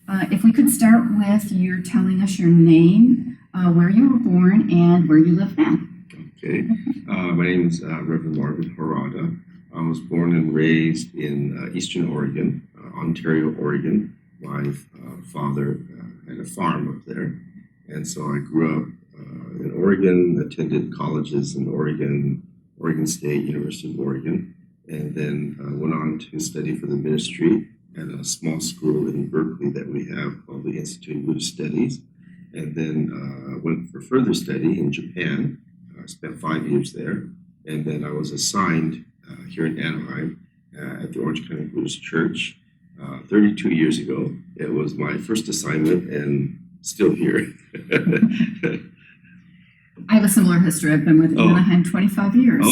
If we could start with you telling us your name, where you were born, and where you live now. Okay. My name is Reverend Marvin Harada. I was born and raised in Eastern Oregon, Ontario, Oregon. My father had a farm up there, and so I grew up in Oregon, attended colleges in Oregon, Oregon State, University of Oregon, and then went on to study for the ministry at a small school in Berkeley that we have called the Institute of Buddhist Studies, and then went for further study in Japan. I spent 5 years there, and then I was assigned here in Anaheim at the Orange County Buddhist Church 32 years ago. It was my first assignment, and still here. I have a similar history. I've been with Anaheim 25 years.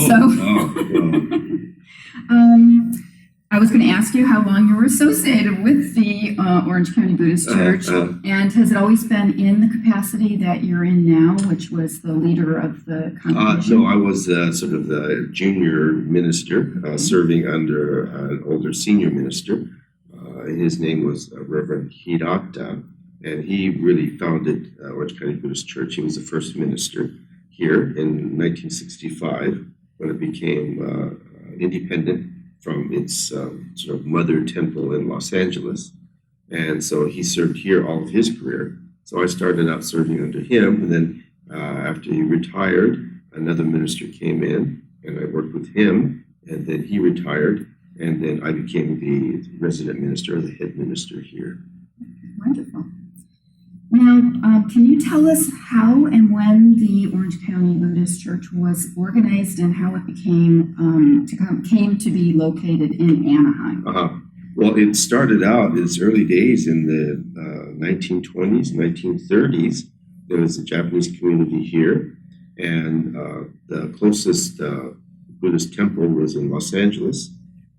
I was going to ask you how long you were associated with the Orange County Buddhist Church, and has it always been in the capacity that you're in now, which was the leader of the congregation? No, I was sort of the junior minister, serving under an older senior minister. His name was Reverend Harada, and he really founded Orange County Buddhist Church. He was the first minister here in 1965 when it became independent from its sort of mother temple in Los Angeles. And so he served here all of his career. So I started out serving under him, and then after he retired, another minister came in, and I worked with him, and then he retired, and then I became the resident minister, or the head minister here. Wonderful. Now, can you tell us how and when the Orange County Buddhist Church was organized and how it came to be located in Anaheim? Well, it started out its early days in the 1920s, 1930s. There was a Japanese community here, and the closest Buddhist temple was in Los Angeles,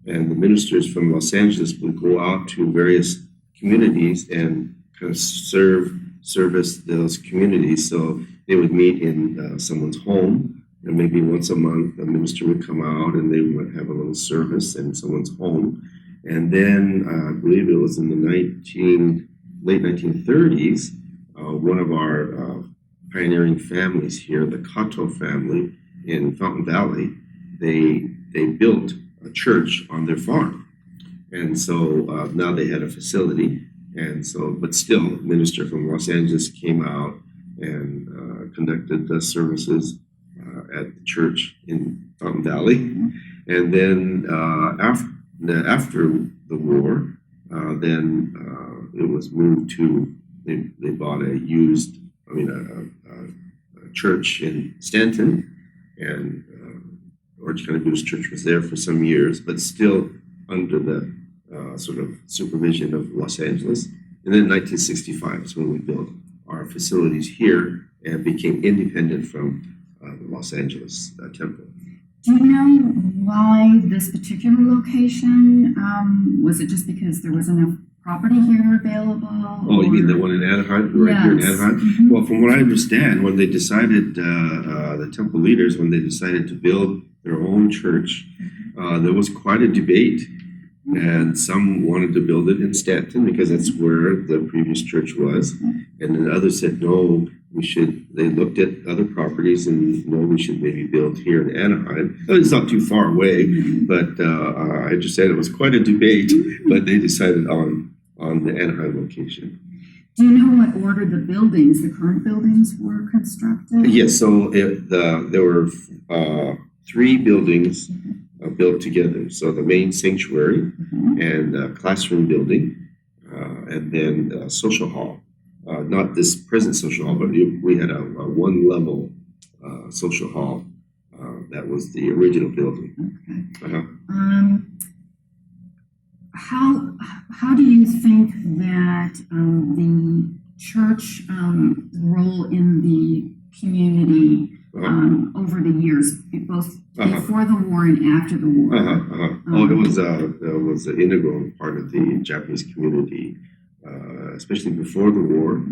and the ministers from Los Angeles would go out to various communities and kind of service those communities. So they would meet in someone's home, and maybe once a month a minister would come out and they would have a little service in someone's home. And then I believe it was in the late 1930s, one of our pioneering families here, the Kato family in Fountain Valley, they built a church on their farm. And so now they had a facility. And so, but still, a minister from Los Angeles came out and conducted the services at the church in Fountain Valley. And then after the war, then it was moved to, they bought a church in Stanton, and Orange County Buddhist Church was there for some years, but still under the sort of supervision of Los Angeles. And then in 1965 is when we built our facilities here and became independent from the Los Angeles temple. Do you know why this particular location? Was it just because there was enough property here available? Oh, you mean the one in Anaheim? Right here in Anaheim? Mm-hmm. Well, from what I understand, when they decided, the temple leaders, when they decided to build their own church, there was quite a debate. And some wanted to build it in Stanton because that's where the previous church was. And then others said, no, they looked at other properties and no, we should maybe build here in Anaheim. It's not too far away, but I just said it was quite a debate, but they decided on the Anaheim location. Do you know what order the current buildings were constructed? Yes, so there were 3 buildings built together. So the main sanctuary and classroom building, and then social hall. Not this present social hall, but we had a one-level social hall. That was the original building. Okay. How do you think that the church role in the community over the years, both before the war and after the war? It was an integral part of the Japanese community, especially before the war.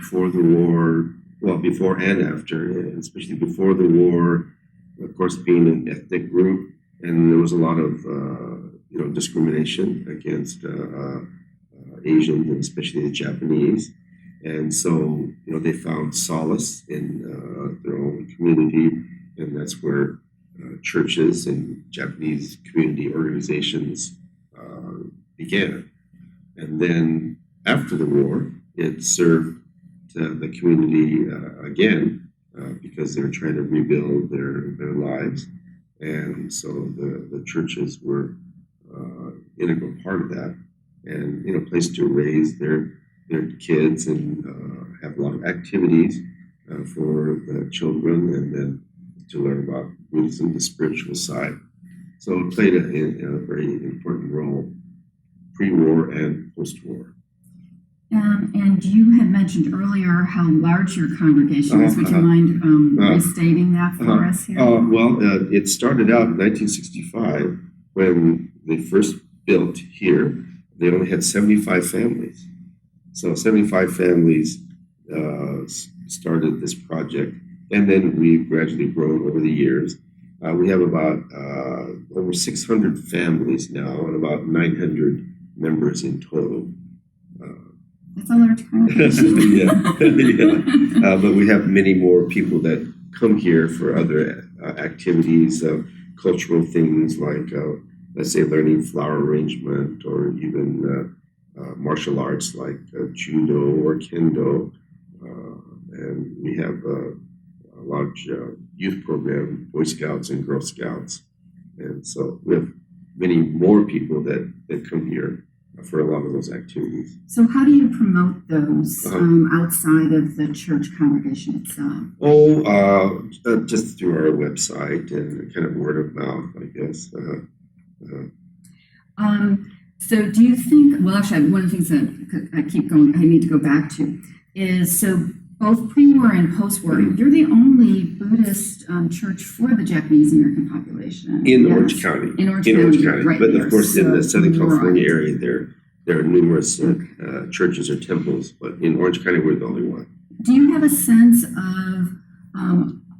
Before and after, especially before the war, of course, being an ethnic group, and there was a lot of discrimination against Asians, and especially the Japanese. And so, they found solace in their own community, and that's where churches and Japanese community organizations began. And then after the war, it served the community again because they were trying to rebuild their lives. And so the churches were integral part of that, and a place to raise their kids and have a lot of activities for the children, and then to learn about Buddhism, the spiritual side. So it played a very important role pre-war and post-war. And you had mentioned earlier how large your congregation is. Would you mind restating that for us here? It started out in 1965 when they first built here. They only had 75 families. So 75 families started this project, and then we've gradually grown over the years. We have about over 600 families now and about 900 members in total. That's a large congregation. yeah. But we have many more people that come here for other activities, cultural things like, let's say, learning flower arrangement, or even martial arts like judo or kendo. And we have a large youth program, Boy Scouts and Girl Scouts. And so we have many more people that come here for a lot of those activities. So how do you promote those outside of the church congregation itself? Just through our website and kind of word of mouth, I guess. So do you think, well, actually, one of the things that I need to go back to is, so both pre-war and post-war, you're the only Buddhist church for the Japanese American population. In Orange County. In Orange County. Right, but of course, in the Southern California right. area, there are numerous churches or temples, but in Orange County, we're the only one. Do you have a sense of,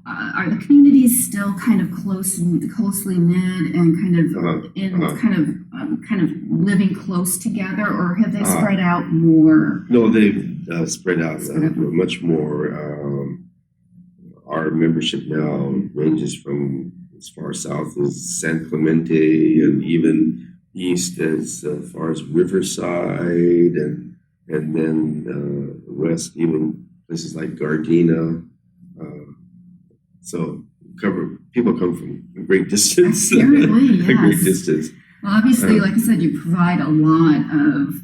are the communities still kind of closely knit and kind of living close together, or have they spread out more? No, they've spread out much more. Our membership now ranges from as far south as San Clemente, and even east as far as Riverside, and then west, even places like Gardena. So people come from a great distance. Apparently, yes. A great distance. Well, obviously, like I said, you provide a lot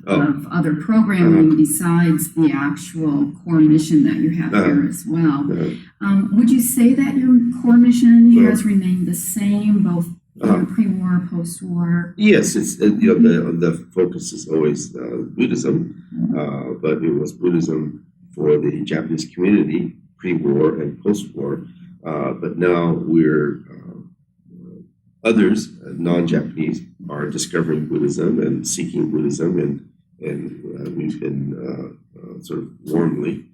of other programming besides the actual core mission that you have here as well. Would you say that your core mission here has remained the same, both pre-war, post-war? Yes, it's the focus is always Buddhism, but it was Buddhism for the Japanese community pre-war and post-war. But now we're others, non-Japanese, are discovering Buddhism and seeking Buddhism, and we've been sort of warmly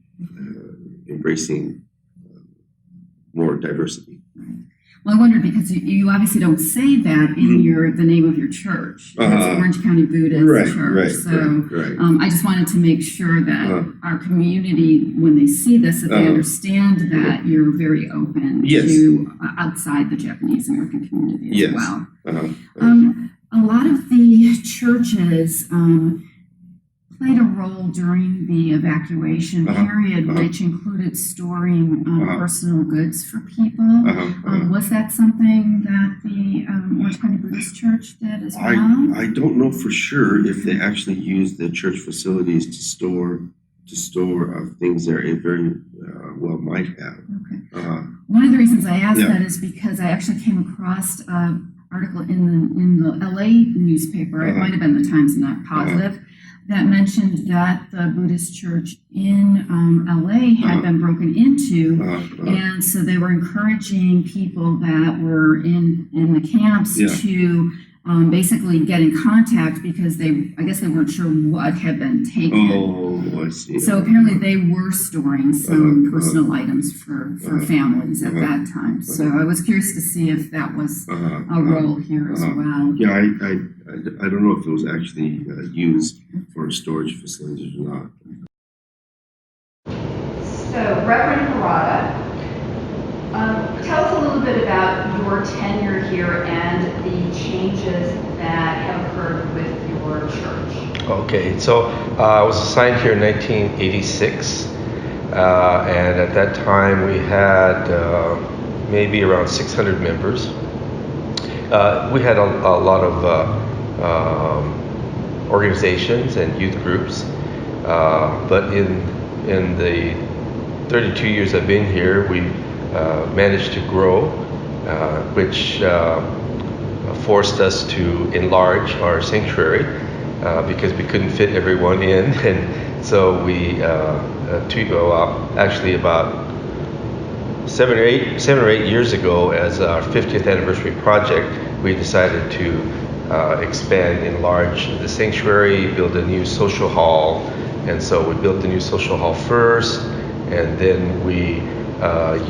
embracing more diversity. Well, I wondered because you obviously don't say that in the name of your church. It's Orange County Buddhist Church. Right. I just wanted to make sure that our community, when they see this, that they understand that you're very open to outside the Japanese American community as well. A lot of the churches played a role during the evacuation period, which included storing personal goods for people. Was that something that the Orange County Buddhist Church did as well? I don't know for sure if they actually used the church facilities to store things there. It very well might have. Okay. One of the reasons I asked that is because I actually came across an article in the LA newspaper. It might have been the Times, I'm not positive. That mentioned that the Buddhist church in LA had been broken into, and so they were encouraging people that were in the camps to basically get in contact because I guess they weren't sure what had been taken. Oh, I see. So apparently they were storing some personal items for families at that time. So I was curious to see if that was a role here as well. Yeah, I don't know if it was actually used for storage facilities or not. So, Reverend Harada, tell us a little bit about your tenure here and the changes that have occurred with your church. Okay, so I was assigned here in 1986, and at that time we had maybe around 600 members. We had a lot of organizations and youth groups, but in the 32 years I've been here, we've managed to grow, which forced us to enlarge our sanctuary because we couldn't fit everyone in, and so we actually about 7 or 8 years ago, as our 50th anniversary project, we decided to expand, enlarge the sanctuary, build a new social hall, and so we built the new social hall first, and then we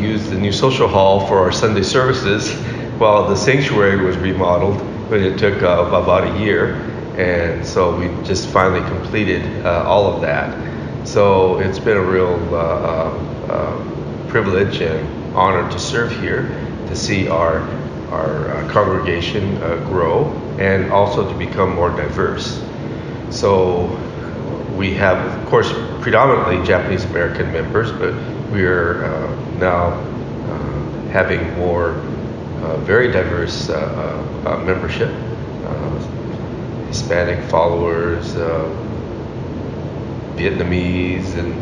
used the new social hall for our Sunday services while the sanctuary was remodeled, but it took about a year, and so we just finally completed all of that. So it's been a real privilege and honor to serve here, to see our congregation grow, and also to become more diverse. So we have, of course, predominantly Japanese American members, but we are now having more very diverse membership, Hispanic followers, Vietnamese, and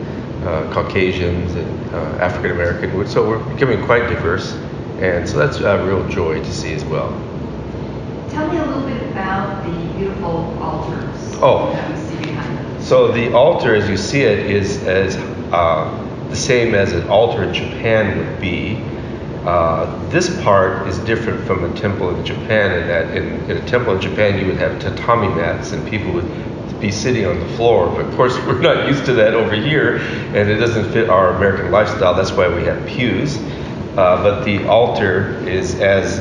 Caucasians, and African American. So we're becoming quite diverse, and so that's a real joy to see as well. Tell me a little bit about the beautiful altars that we see behind us. So the altar, as you see it, is as the same as an altar in Japan would be. This part is different from a temple in Japan, in that in a temple in Japan you would have tatami mats and people would be sitting on the floor, but of course we're not used to that over here, and it doesn't fit our American lifestyle. That's why we have pews. But the altar is as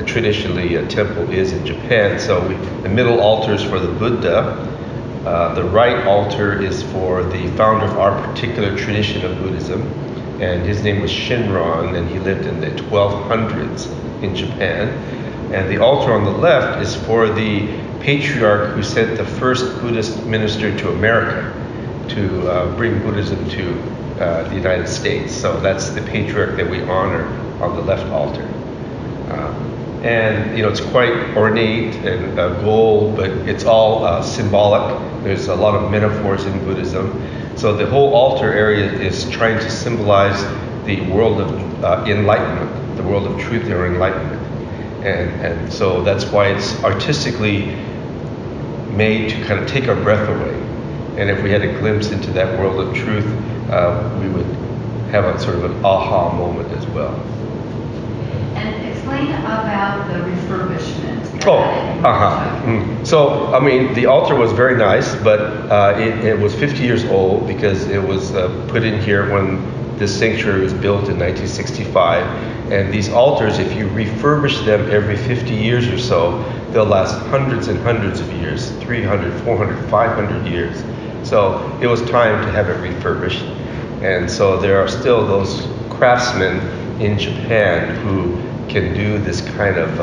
traditionally a temple is in Japan. So the middle altar is for the Buddha. The right altar is for the founder of our particular tradition of Buddhism, and his name was Shinran, and he lived in the 1200s in Japan. And the altar on the left is for the patriarch who sent the first Buddhist minister to America to bring Buddhism to the United States. So that's the patriarch that we honor on the left altar. And it's quite ornate and gold, but it's all symbolic. There's a lot of metaphors in Buddhism. So the whole altar area is trying to symbolize the world of enlightenment, the world of truth or enlightenment. And so that's why it's artistically made to kind of take our breath away. And if we had a glimpse into that world of truth, we would have a sort of an aha moment as well. And explain about the refurbishment. So, I mean, the altar was very nice, but it was 50 years old because it was put in here when this sanctuary was built in 1965. And these altars, if you refurbish them every 50 years or so, they'll last hundreds and hundreds of years, 300, 400, 500 years. So it was time to have it refurbished. And so there are still those craftsmen in Japan who can do this kind of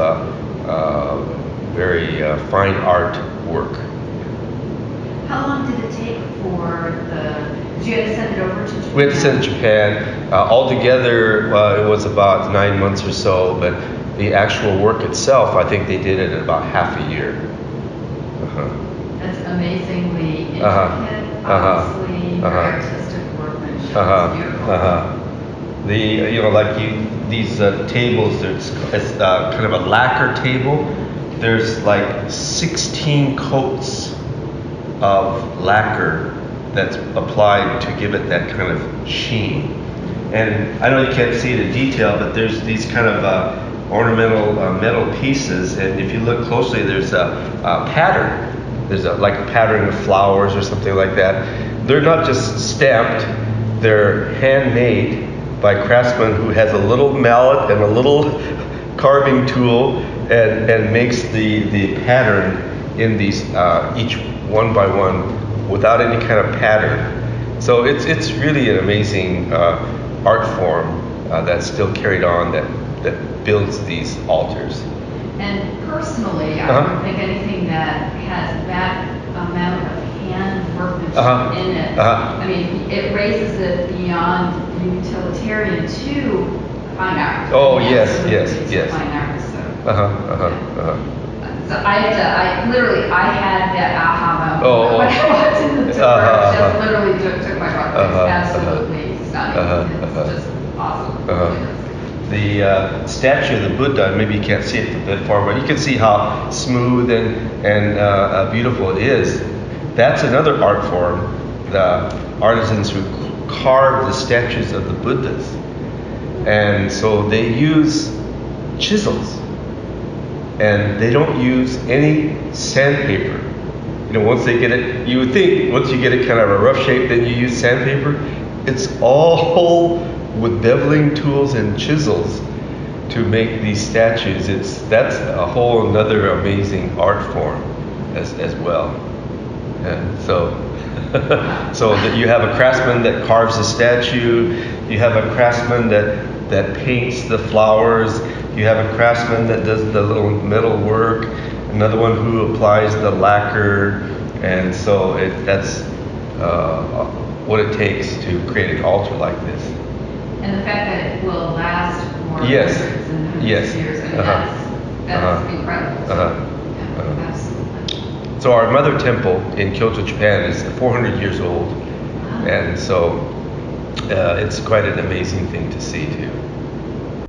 very fine art work. How long did it take for did you have to send it over to Japan? We had to send it to Japan. Altogether, it was about 9 months or so, but the actual work itself, I think they did it in about half a year. That's amazingly intricate, obviously very artistic workmanship. It's beautiful. These tables, it's kind of a lacquer table. There's like 16 coats of lacquer that's applied to give it that kind of sheen. And I know you can't see it in detail, but there's these kind of ornamental metal pieces, and if you look closely, there's a pattern. There's like a pattern of flowers or something like that. They're not just stamped, they're handmade by craftsmen who has a little mallet and a little carving tool and makes the pattern in these each one by one without any kind of pattern. So it's really an amazing art form that's still carried on that builds these altars. And personally, I don't think anything that has that amount of hand workmanship in it. I mean, it raises it beyond utilitarian to fine art. Oh, And yes, absolutely yes. to fine art. So, so I had that aha moment when I walked in the door. Just literally took my breath. It's absolutely stunning. It's just awesome. The statue of the Buddha, maybe you can't see it from that far, but you can see how smooth and beautiful it is. That's another art form. The artisans who carve the statues of the Buddhas. And so they use chisels. And they don't use any sandpaper. You know, once they get it, you would think once you get it kind of a rough shape, then you use sandpaper. It's all with beveling tools and chisels to make these statues. That's a whole another amazing art form as well. And so so that you have a craftsman that carves a statue, you have a craftsman that paints the flowers, you have a craftsman that does the little metal work, another one who applies the lacquer, and so that's what it takes to create an altar like this. And the fact that it will last for Yes. hundreds and hundreds Yes. of years, I mean, that's incredible. So, yeah, absolutely. So our mother temple in Kyoto, Japan is 400 years old, Wow. and so it's quite an amazing thing to see too.